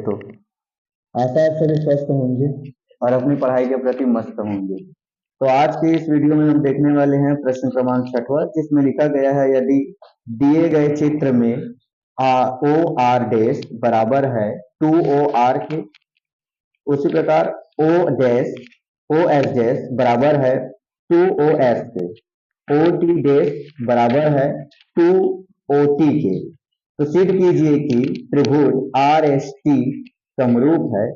दोस्तों, आशा आप सभी स्वस्थ होंगे और अपनी पढ़ाई के प्रति मस्त होंगे। तो आज के इस वीडियो में हम देखने वाले हैं प्रश्न क्रमांक 6वां, जिसमें लिखा गया है यदि दिए गए चित्र में ओ आर डैश बराबर है 2OR के, उसी प्रकार O dash O S dash बराबर है 2OS के, ओ टी डैश बराबर है 2OT के, तो सिद्ध कीजिए कि त्रिभुज आर एस टी समरूप है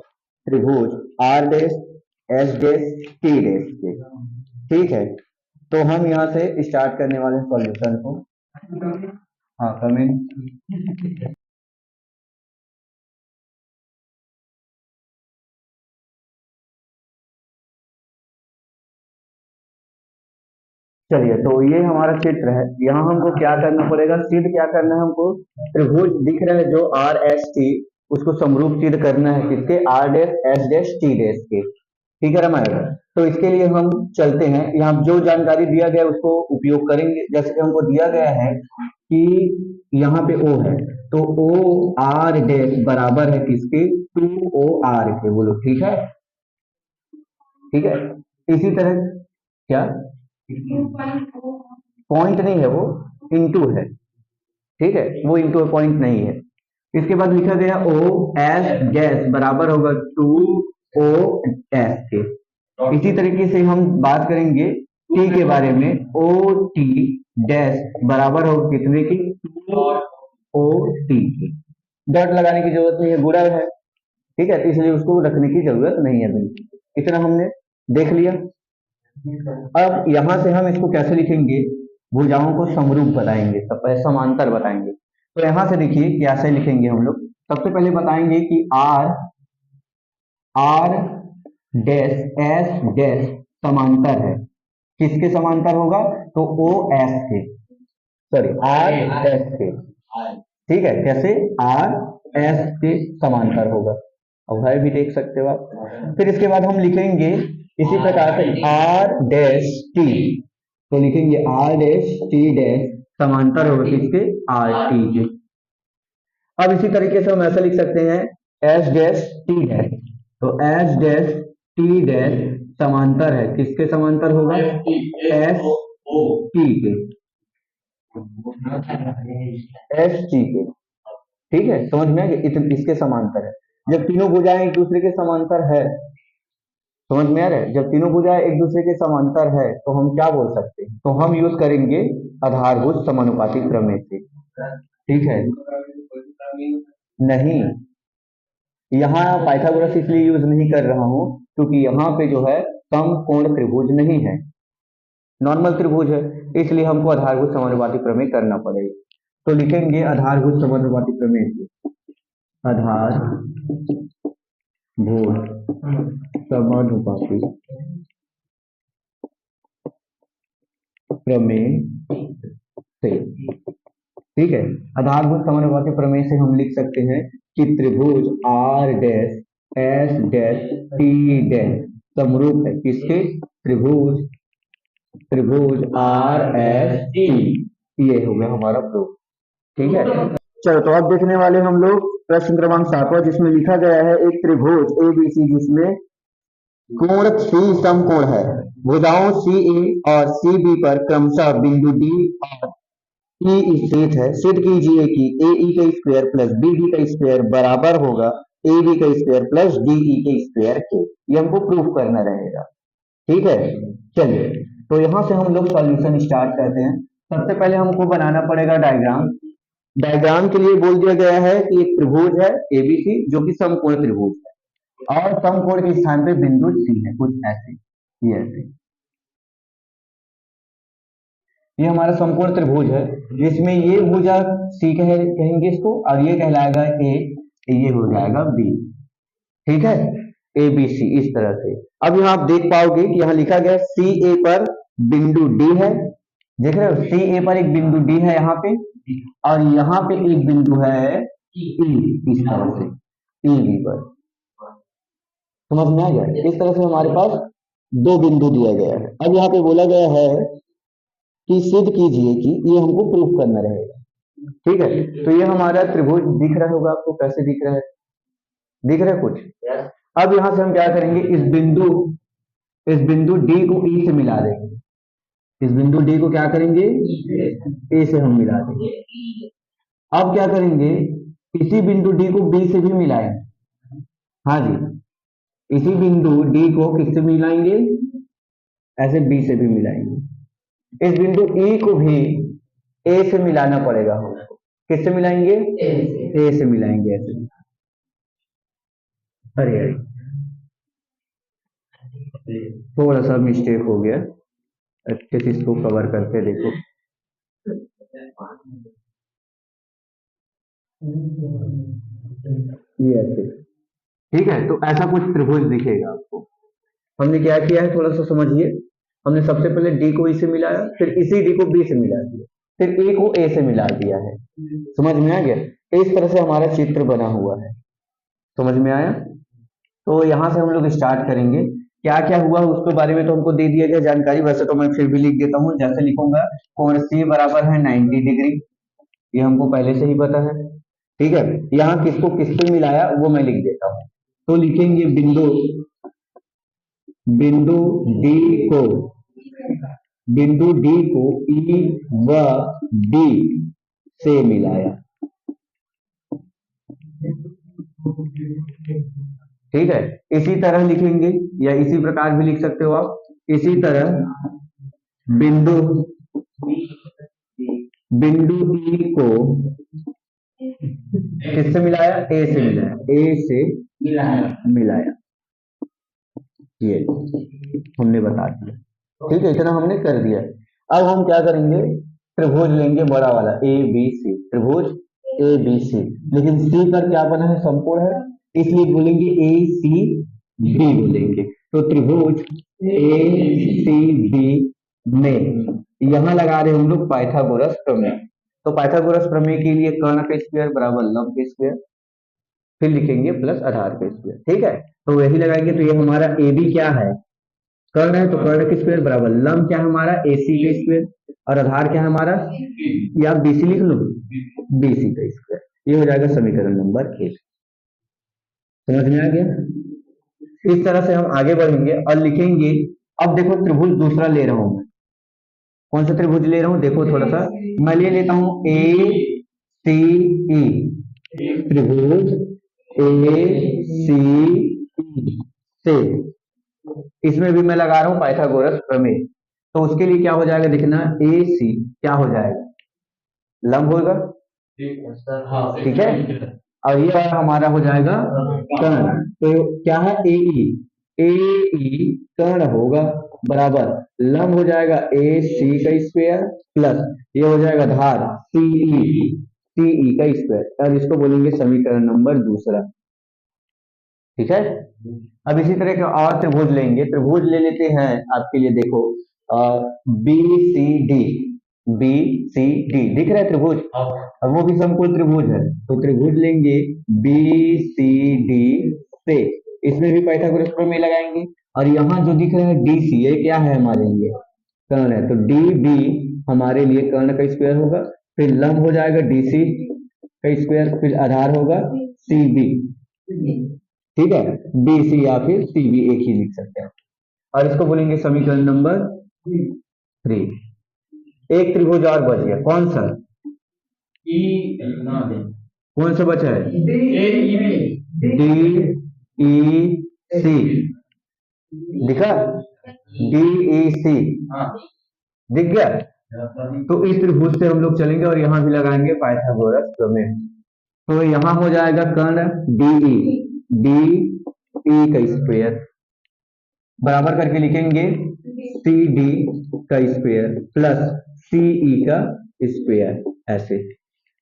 त्रिभुज R dash S dash T dash के। ठीक है, तो हम यहाँ से स्टार्ट करने वाले हैं सॉल्यूशन को। हाँ, कमेंट। चलिए, तो ये हमारा चित्र है। यहाँ हमको क्या करना पड़ेगा, सिद्ध क्या करना है हमको, त्रिभुज दिख रहा है जो आर एस टी, उसको समरूप सिद्ध करना है किसके, R dash S dash T dash के। ठीक है रमाएगा। तो इसके लिए हम चलते हैं, यहाँ जो जानकारी दिया गया है उसको उपयोग करेंगे। जैसे कि हमको दिया गया है कि यहाँ पे ओ है, तो ओ आर डैश बराबर है किसके, 2OR के। बोलो ठीक है, ठीक है। इसी तरह क्या, पॉइंट नहीं है वो, इंटू है। ठीक है, वो इंटू पॉइंट नहीं है। इसके बाद लिखा गया ओ एस डैश बराबर होगा 2OS के। इसी तरीके से हम बात करेंगे टी के बारे में, ओ टी डैश बराबर होगा कितने की, ओ टी की। डॉट लगाने की जरूरत नहीं है, गुणा है। ठीक है, तो इसलिए उसको रखने की जरूरत नहीं है। बिल्कुल इतना हमने देख लिया। अब यहां से हम इसको कैसे लिखेंगे, भुजाओं को समरूप बताएंगे, समांतर बताएंगे। तो यहां से देखिए कैसे लिखेंगे हम लोग। सबसे पहले बताएंगे कि R R dash S dash समांतर है, किसके समांतर होगा, तो O S K, sorry R S K. ठीक है, कैसे, आर एस के समांतर होगा। अब है भी देख सकते हो आप। फिर इसके बाद हम लिखेंगे इसी प्रकार से आर डैश टी, तो लिखेंगे आर डैश टी डैश समांतर होगा किसके, आर टी के। अब इसी तरीके से हम ऐसा लिख सकते हैं एस डैश टी डैश, तो एस डैश टी डैश समांतर है किसके, समांतर होगा एस टी के, एस टी के। ठीक है, समझ में आ गया, इसके समांतर है। जब तीनों भुजाएं एक दूसरे के समांतर है, समझ में आ रहा है, जब तीनों भुजाएं एक दूसरे के समांतर है तो हम क्या बोल सकते हैं, तो हम यूज करेंगे आधारभुज समानुपाती प्रमेय से। ठीक है, नहीं, यहाँ पाइथागोरस इसलिए यूज नहीं कर रहा हूं क्योंकि यहाँ पे जो है समकोण त्रिभुज नहीं है, नॉर्मल त्रिभुज है, इसलिए हमको आधारभुज समानुपाती प्रमेय करना पड़ेगा। तो लिखेंगे आधारभुज समानुपाती प्रमेय से, आधारभुज समानुपाती प्रमेय से। ठीक है, आधारभूत समानुपाती प्रमेय से हम लिख सकते हैं कि त्रिभुज R dash S dash T dash समरूप है किसके, त्रिभुज त्रिभुज आर एस टी। ये हो गया हमारा प्रूफ। ठीक है, चलो तो अब देखने वाले हम लोग प्रश्न क्रमांक 7वां, जिसमें लिखा गया है एक त्रिभुज ABC जिसमें कोण सी समकोण है, भुजाओं CA और CB पर क्रमशः बिंदु D और E स्थित है। सिद्ध कीजिए कि AE का स्क्वायर प्लस BD का स्क्वायर बराबर होगा AB का स्क्वायर प्लस DE के स्क्वायर के। ये हमको प्रूफ करना रहेगा। ठीक है, चलिए तो यहां से हम लोग सॉल्यूशन स्टार्ट करते हैं। सबसे पहले हमको बनाना पड़ेगा डायग्राम। डायग्राम के लिए बोल दिया गया है कि एक त्रिभुज है ABC जो कि समकोण त्रिभुज है और समकोण के स्थान पे बिंदु C है, कुछ ऐसे, ये ऐसे। ये हमारा समकोण त्रिभुज है जिसमें ये भुजा C कहेंगे इसको, और ये कहलाएगा A, ये हो जाएगा B। ठीक है, ABC इस तरह से। अब यहाँ आप देख पाओगे कि यहाँ लिखा गया CA पर बिंदु D है, देख रहे हो, CA पर एक बिंदु D है यहाँ पे, और यहाँ पे एक बिंदु है E, इस तरह से EB पर। समझ में आ गया, इस तरह से हमारे पास दो बिंदु दिया गया है। अब यहाँ पे बोला गया है कि सिद्ध कीजिए कि, ये हमको प्रूफ करना रहेगा। ठीक है, तो ये हमारा त्रिभुज दिख रहा होगा आपको, कैसे दिख रहा है, दिख रहा है कुछ? अब यहां से हम क्या करेंगे, इस बिंदु डी को ई से मिला देंगे। इस बिंदु डी को क्या करेंगे, ए से हम मिला देंगे। अब क्या करेंगे, इसी बिंदु डी को बी से भी मिलाएंगे। हाँ जी, इसी बिंदु डी को किससे मिलाएंगे, ऐसे बी से भी मिलाएंगे। इस बिंदु ई को भी ए से मिलाना पड़ेगा हमको। किससे मिलाएंगे, ए से मिलाएंगे ऐसे। अरे थोड़ा सा मिस्टेक हो गया, अच्छे से इसको कवर करके देखो। ये ऐसे, ठीक है। तो ऐसा कुछ त्रिभुज दिखेगा आपको। हमने क्या किया है, थोड़ा सा समझिए। हमने सबसे पहले डी को ई से मिलाया, फिर इसी डी को बी से मिला दिया, फिर ए को ए से मिला दिया है। समझ में आ गया? इस तरह से हमारा चित्र बना हुआ है। समझ में आया? तो यहाँ से हम लोग स्टार्ट करेंगे। क्या क्या हुआ उसके बारे में तो हमको दे दिया गया जानकारी, वैसे तो मैं फिर भी लिख देता हूँ। जैसे लिखूंगा, कोण सी बराबर है 90 डिग्री, ये हमको पहले से ही पता है। ठीक है, यहाँ किसको किससे मिलाया वो मैं लिख देता हूँ। तो लिखेंगे बिंदु डी को ई व बी से मिलाया। ठीक है, इसी तरह लिखेंगे, या इसी प्रकार भी लिख सकते हो आप। इसी तरह बिंदु ई को किससे मिलाया, ए से मिलाया, ए से मिलाया। ये हमने बता दिया। ठीक है, इतना हमने कर दिया। अब हम क्या करेंगे, त्रिभुज लेंगे बड़ा वाला ए बी सी, त्रिभुज ए बी सी। लेकिन सी पर क्या बना है, संपूर्ण है, इसलिए बोलेंगे ए सी बी बोलेंगे। तो त्रिभुज ए सी बी में यहां लगा रहे हम लोग पाइथागोरस प्रमेय। तो पाइथागोरस प्रमेय के लिए कर्ण का स्क्वायर बराबर लंब का स्क्वायर, फिर लिखेंगे प्लस आधार का स्क्वायर। ठीक है, तो यही लगाएंगे। तो ये हमारा ए बी क्या है, कर्ण है, तो कर्ण का स्क्वायर बराबर लंब क्या है हमारा, ए सी का स्क्वायर, और आधार क्या है हमारा, या बी सी लिख लो, बी सी का स्क्वायर। ये हो जाएगा समीकरण नंबर 1। समझ में आ गया? इस तरह से हम आगे बढ़ेंगे और लिखेंगे। अब देखो त्रिभुज दूसरा ले रहा हूं मैं। कौन सा त्रिभुज ले रहा हूं, देखो थोड़ा सा मैं ले लेता हूं ए सी ई, त्रिभुज ए सी ई से, इसमें भी मैं लगा रहा हूं पाइथागोरस प्रमेय। तो उसके लिए क्या हो जाएगा, देखना, ए सी क्या हो जाएगा, लंब होगा। ठीक है, और ये हमारा हो जाएगा कर्ण। तो क्या है, ए ई कर्ण होगा बराबर लंब हो जाएगा ए सी का स्क्वायर, प्लस ये हो जाएगा धार सी ई का स्क्वायर, और इसको बोलेंगे समीकरण नंबर 2। ठीक है, अब इसी तरह के और त्रिभुज लेंगे। त्रिभुज ले लेते हैं आपके लिए, देखो बी सी डी दिख रहा है त्रिभुज, अब वो भी समकोण त्रिभुज है। तो त्रिभुज लेंगे बी सी डी से, इसमें भी पाइथागोरस प्रमेय लगाएंगे। और यहाँ जो दिख रहा है डी सी, ये क्या है हमारे लिए, कर्ण है। तो डी बी हमारे लिए कर्ण का स्क्वायर होगा, फिर लंब हो जाएगा डी सी का स्क्वायर, फिर आधार होगा सी बी। ठीक है, बी सी या फिर सी बी एक ही लिख सकते हैं, और इसको बोलेंगे समीकरण नंबर 3। एक त्रिभुज और बच गया, कौन सा, कौन सा बचा है, डी ई सी, दिखा, डी ई सी दिख गया। तो इस त्रिभुज से हम लोग चलेंगे और यहां भी लगाएंगे पाइथागोरस प्रमेय। तो यहां हो जाएगा कर्ण डी ई का स्क्वायर बराबर करके लिखेंगे सी डी का स्क्वायर प्लस सी ई का स्क्वायर, ऐसे।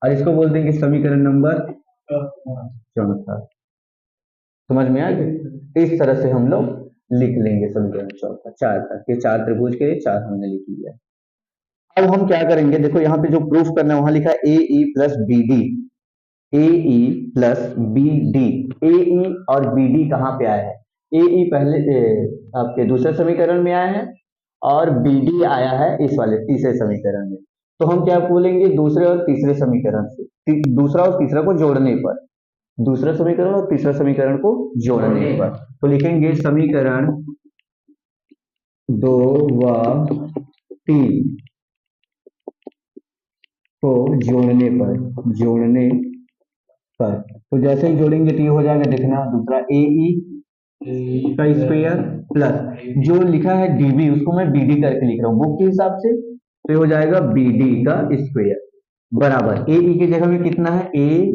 और इसको बोल देंगे समीकरण नंबर 4। समझ में आ गया? इस तरह से हम लोग लिख लेंगे समीकरण 4 तक। ये 4 त्रिभुज के 4 हमने लिख लिया। अब हम क्या करेंगे, देखो यहाँ पे जो प्रूफ करना है वहां लिखा है ए ई प्लस बी डी, ए ई प्लस बी डी। ए ई और बी डी कहाँ पे आया है, ए ई पहले आपके दूसरे समीकरण में आया है, और बी डी आया है इस वाले तीसरे समीकरण में। तो हम क्या बोलेंगे, दूसरे और तीसरे समीकरण से, दूसरा और तीसरा को जोड़ने पर दूसरा समीकरण और तीसरा समीकरण को जोड़ने पर। तो लिखेंगे समीकरण 2 व 3 को जोड़ने पर तो जैसे ही जोड़ेंगे तो ये हो जाएगा, देखना दूसरा ए ई का स्क्वायर प्लस जो लिखा है डीबी उसको मैं बीडी करके लिख रहा हूँ बुक के हिसाब से, तो ये हो जाएगा बीडी का स्क्वायर बराबर ए ई की जगह में कितना है ए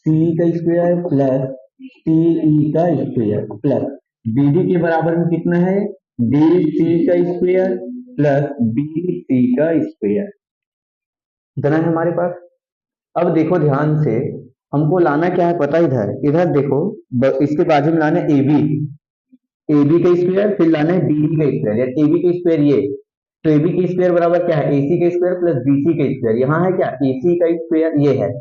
सी का स्क्वायर प्लस सी ई का स्क्वायर प्लस बीडी के बराबर में कितना है डी सी का स्क्वायर प्लस बी सी का स्क्वायर, इतना है हमारे पास। अब देखो ध्यान से, हमको लाना क्या है पता, इधर इधर देखो, इसके बाजू में लाना है ए बी का स्क्वायर, फिर लाना है डी का स्क्वायर, ए बी का स्क्वायर ये, तो ए बी का स्क्वायर बराबर क्या है ए सी का स्क्वायर प्लस बी सी का स्क्वायर, यहाँ है क्या ए सी का स्क्वायर ये है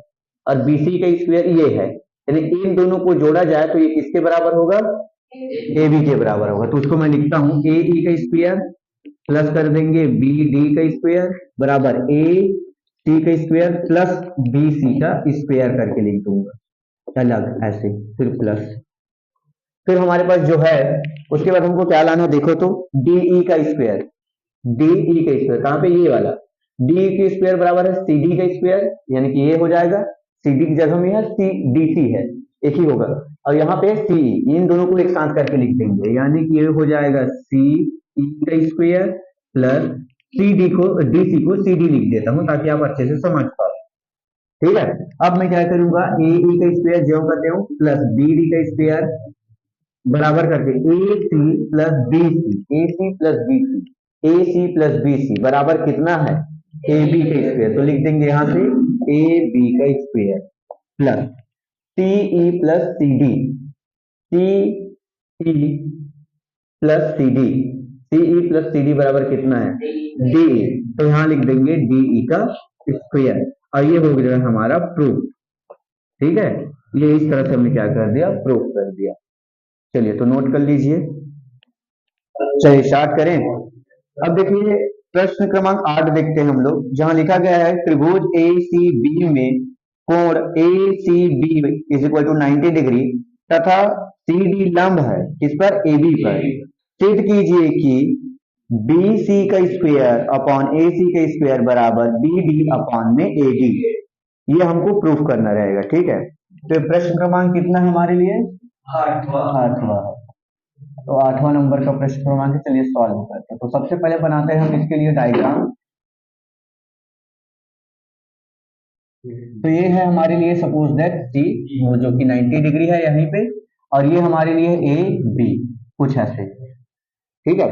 और बी सी का स्क्वायर ये है, यानी इन दोनों को जोड़ा जाए तो ये किसके बराबर होगा ए बी के बराबर होगा। तो उसको मैं लिखता हूँ ए ई का स्क्वायर प्लस कर देंगे बी डी का स्क्वायर बराबर ए सी का स्क्वायर प्लस बी सी का स्क्वायर करके लिख दूंगा अलग ऐसे, फिर प्लस, फिर हमारे पास जो है उसके बाद हमको क्या लाना है देखो तो डीई का स्क्वायर, डीई का स्क्वायर कहाँ पे ये वाला डी की स्क्वायर बराबर है सी डी का स्क्वायर, यानी कि ये हो जाएगा सी डी की जगह में है सी डी सी है एक ही होगा, और यहाँ पे सी इन दोनों को एक साथ करके लिख देंगे, यानी कि ये हो जाएगा सी ई का स्क्वायर प्लस सी डी को डी सी को सी डी लिख देता हूँ ताकि आप अच्छे से समझ पाओ। ठीक है, अब मैं क्या करूंगा ए ई का स्क्वायर जो करते हूँ प्लस बी डी का स्क्वायर बराबर करके ए सी प्लस बी सी, ए सी प्लस बी सी, ए सी प्लस बी सी बराबर कितना है ए बी का स्क्वायर, तो लिख देंगे यहाँ से ए बी का स्क्वायर प्लस सी ई प्लस सी डी, सी ई प्लस सी डी, सी ई प्लस सी डी बराबर कितना है डी, तो यहाँ लिख देंगे डी ई का स्क्वायर, और ये हो गया हमारा प्रूफ। ठीक है, ये इस तरह से हमने क्या कर दिया प्रूफ कर दिया। चलिए तो नोट कर लीजिए, चलिए स्टार्ट करें। अब देखिए प्रश्न क्रमांक 8 देखते हैं हम लोग, जहां लिखा गया है त्रिभुज ए सी बी में कोण A C B is equal to 90 degree तथा सी डी लंब है किस पर ए बी पर, सिद्ध कीजिए कि बी सी का स्क्वायर अपॉन ए सी का स्क्वायर बराबर बी डी अपॉन में ए डी, ये हमको प्रूफ करना रहेगा। ठीक है, तो प्रश्न क्रमांक कितना है हमारे लिए 8वां, तो 8वां नंबर का प्रश्न क्रमांक है। चलिए सॉल्व करते हैं। तो सबसे पहले बनाते हैं हम इसके लिए डायग्राम। तो ये है हमारे लिए सपोज दैट सी जो कि 90 डिग्री है यहीं पे, और ये हमारे लिए ए बी कुछ ऐसे। ठीक है,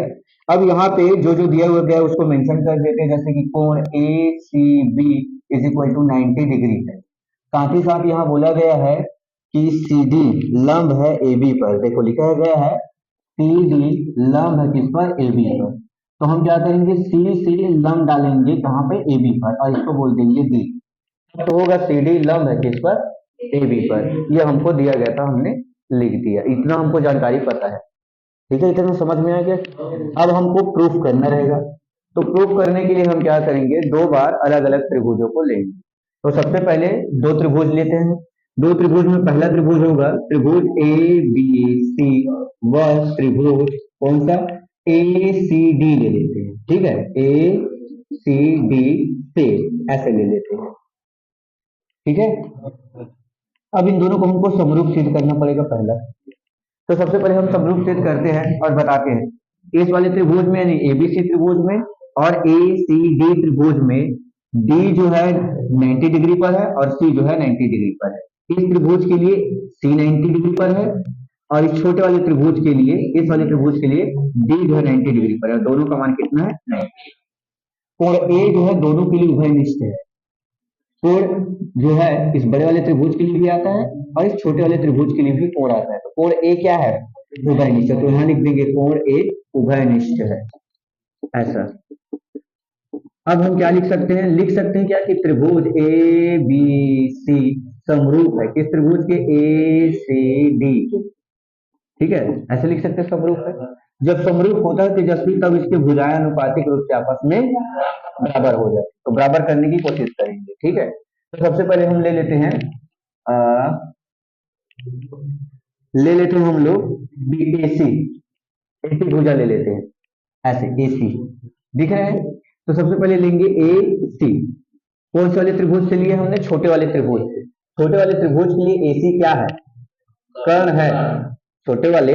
अब यहाँ पे जो जो दिया हुआ गया उसको मेंशन कर देते हैं, जैसे कि कोण A C B is equal to 90 degree है। साथ ही साथ यहाँ बोला गया है कि सी डी लंब है ए बी पर, देखो लिखा गया है सी डी लंब है किस पर ए बी पर, तो हम क्या करेंगे सी लंब डालेंगे कहाँ पे ए बी पर और इसको बोल देंगे डी, तो होगा सी डी लंब है किस पर ए बी पर, ये हमको दिया गया था हमने लिख दिया, इतना हमको जानकारी पता है। ठीक है, इतना समझ में आ गया। अब हमको प्रूफ करना रहेगा, तो प्रूफ करने के लिए हम क्या करेंगे दो बार अलग अलग त्रिभुजों को लेंगे। तो सबसे पहले दो त्रिभुज लेते हैं, दो त्रिभुज में पहला त्रिभुज होगा त्रिभुज ए बी सी व त्रिभुज कौन सा ए सी डी ले लेते हैं। ठीक है, ए सी डी से ऐसे ले लेते हैं। ठीक है, अब इन दोनों को हमको समरूप सिद्ध करना पड़ेगा पहला, तो सबसे पहले हम समरूप सिद्ध करते हैं और बताते हैं इस वाले त्रिभुज में यानी एबीसी त्रिभुज में और ए सी डी त्रिभुज में डी जो है 90 डिग्री पर है और सी जो है 90 डिग्री पर है। इस त्रिभुज के लिए सी 90 डिग्री पर है और इस छोटे वाले त्रिभुज के लिए इस वाले त्रिभुज के लिए डी जो है 90 डिग्री पर है, दोनों का मान कितना है 90। कोण ए जो है दोनों के लिए उभयनिष्ठ है, कोण जो है इस बड़े वाले त्रिभुज के लिए भी आता है और इस छोटे वाले त्रिभुज के लिए भी कोण आता है, तो कोण ए क्या है उभयनिष्ठ, तो यहाँ लिख देंगे कोण ए उभयनिष्ठ है ऐसा। अब हम क्या लिख सकते हैं, लिख सकते हैं क्या कि त्रिभुज ए बी सी समरूप है किस त्रिभुज के ए सी डी। ठीक है, ऐसे लिख सकते हैं समरूप है। जब समरूप होता है तेजस्वी तब इसके भुजाएं अनुपातिक रूप से आपस में बराबर हो जाए, तो बराबर करने की कोशिश करेंगे। ठीक है, तो सबसे पहले हम ले लेते हैं ले लेते हैं हम लोग BAC, एसी भुजा ले लेते हैं, ऐसे AC दिख रहा है। तो सबसे पहले लेंगे AC, कौन से वाले त्रिभुज से लिए हमने, छोटे वाले त्रिभुज से। छोटे वाले त्रिभुज के लिए AC क्या है, कर्ण है। छोटे वाले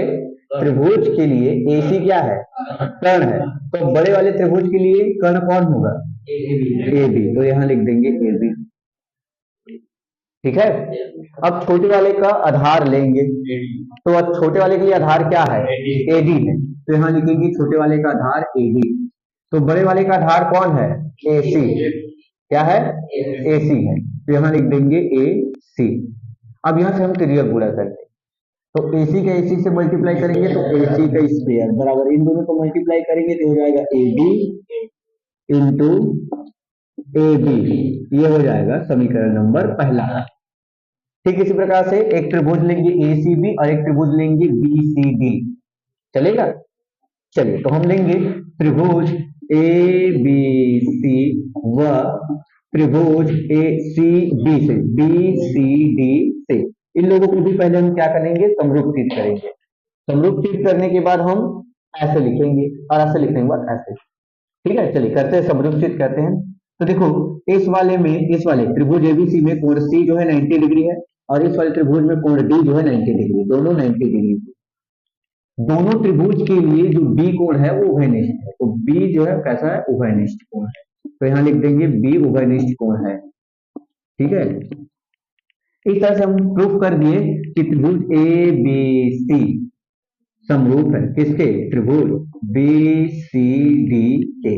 त्रिभुज के लिए AC क्या है, कर्ण है। तो बड़े वाले त्रिभुज के लिए कर्ण कौन होगा, AB, तो यहां लिख देंगे AB, ठीक है। अब छोटे वाले का आधार लेंगे, तो अब छोटे वाले के लिए आधार क्या है, AD है, तो यहां लिखेंगे छोटे वाले का आधार AD। तो बड़े वाले का आधार कौन है, AC, क्या है, AC है, तो यहां लिख देंगे AC। अब यहां से हम तिर्यक गुणा करते हैं, तो AC का AC से मल्टीप्लाई करेंगे तो AC का स्क्वायर बराबर, इन दोनों को मल्टीप्लाई करेंगे तो हो जाएगा AD इंटू AB, ये हो जाएगा समीकरण नंबर पहला। ठीक इसी प्रकार से एक त्रिभुज लेंगे ACB और एक त्रिभुज लेंगे BCD, चलेगा। चलिए तो हम लेंगे त्रिभुज ABC व त्रिभुज ACB से, BCD से, इन लोगों को भी पहले हम क्या करेंगे, समरूपचित करेंगे। समरूपचित करने के बाद हम ऐसे लिखेंगे और ऐसे लिखने के बाद ऐसे, ठीक है। चलिए करते हैं, समरूपचित करते हैं। तो देखो इस वाले में, इस वाले त्रिभुज ABC में कोण C जो है 90 डिग्री है और इस वाले त्रिभुज में कोण D जो है 90 डिग्री, दोनों 90 डिग्री। दोनों त्रिभुज के लिए जो B कोण है वो उभयनिष्ठ है, तो B जो है कैसा है, उभयनिष्ठ कोण है, तो यहां लिख देंगे B उभयनिष्ठ कोण है, ठीक है। इस तरह से हम प्रूफ कर दिए कि त्रिभुज ABC समरूप है किसके, त्रिभुज BCD के,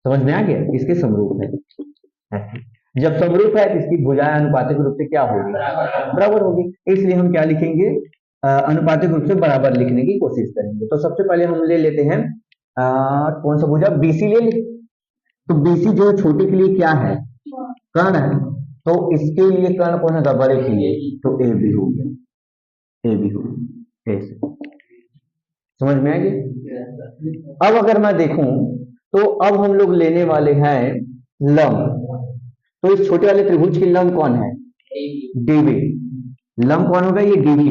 समझ में आ गया, इसके समरूप है। जब समरूप है तो इसकी भुजाएं अनुपातिक रूप से क्या होगी, बराबर होगी, इसलिए हम क्या लिखेंगे, अनुपातिक रूप से बराबर लिखने की कोशिश करेंगे। तो सबसे पहले हम ले लेते हैं कौन सा भुजा, BC ले लें। तो BC जो है छोटे के लिए क्या है, कर्ण है, तो इसके लिए कर्ण कौन है, बड़े के लिए, तो AB हो गया, AB हो गया, ऐसे समझ में आ गया। अब अगर मैं देखूं तो अब हम लोग लेने वाले हैं लंब, तो इस छोटे वाले त्रिभुज की लंब कौन है, DB, लंब कौन होगा, ये DB,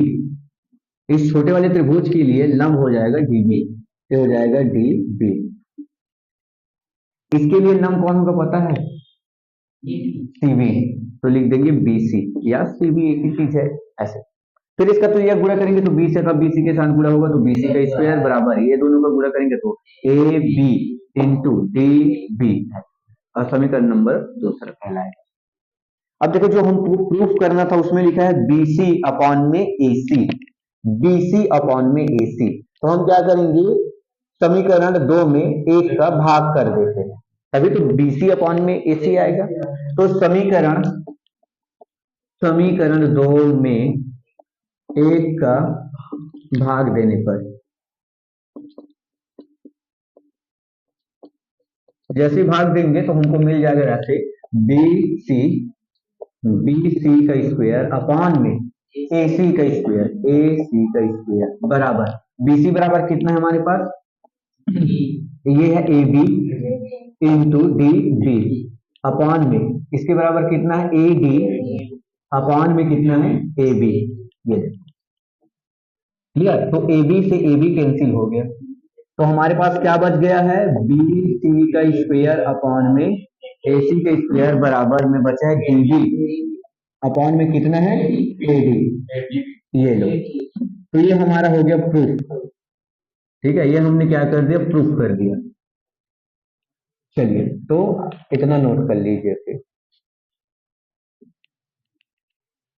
इस छोटे वाले त्रिभुज के लिए लंब हो जाएगा DB, ये हो जाएगा DB। इसके लिए लंब कौन होगा पता है, CB, तो लिख देंगे BC या CB, एक ही चीज है ऐसे। फिर इसका तो यह गुणा करेंगे तो BC का BC के साथ गुणा होगा तो BC का स्क्वायर बराबर, ये दोनों का गुणा करेंगे तो AB इंटू DB, और समीकरण नंबर दूसरा कहलाएगा। अब देखो जो हम प्रूफ करना था उसमें लिखा है BC अपॉन में AC, BC अपॉन में AC, तो हम क्या करेंगे, समीकरण 2 में 1 का भाग कर देते हैं, तभी तो BC अपॉन में AC आएगा। तो समीकरण 2 में 1 का भाग देने पर, जैसे भाग देंगे तो हमको मिल जाएगा ऐसे BC का स्क्वायर अपॉन में AC का स्क्वायर बराबर, BC बराबर कितना है हमारे पास, ये है AB इंटू DB अपॉन में, इसके बराबर कितना है AD अपॉन में कितना है AB, ये क्लियर। तो AB से AB कैंसिल हो गया, तो हमारे पास क्या बच गया है, BC का स्क्वायर अपॉन में AC का स्क्वायर बराबर में बचा है DB अपॉन में कितना है AD, ये लो। तो ये हमारा हो गया प्रूफ, ठीक है, ये हमने क्या कर दिया, प्रूफ कर दिया। चलिए तो इतना नोट कर लीजिए फिर।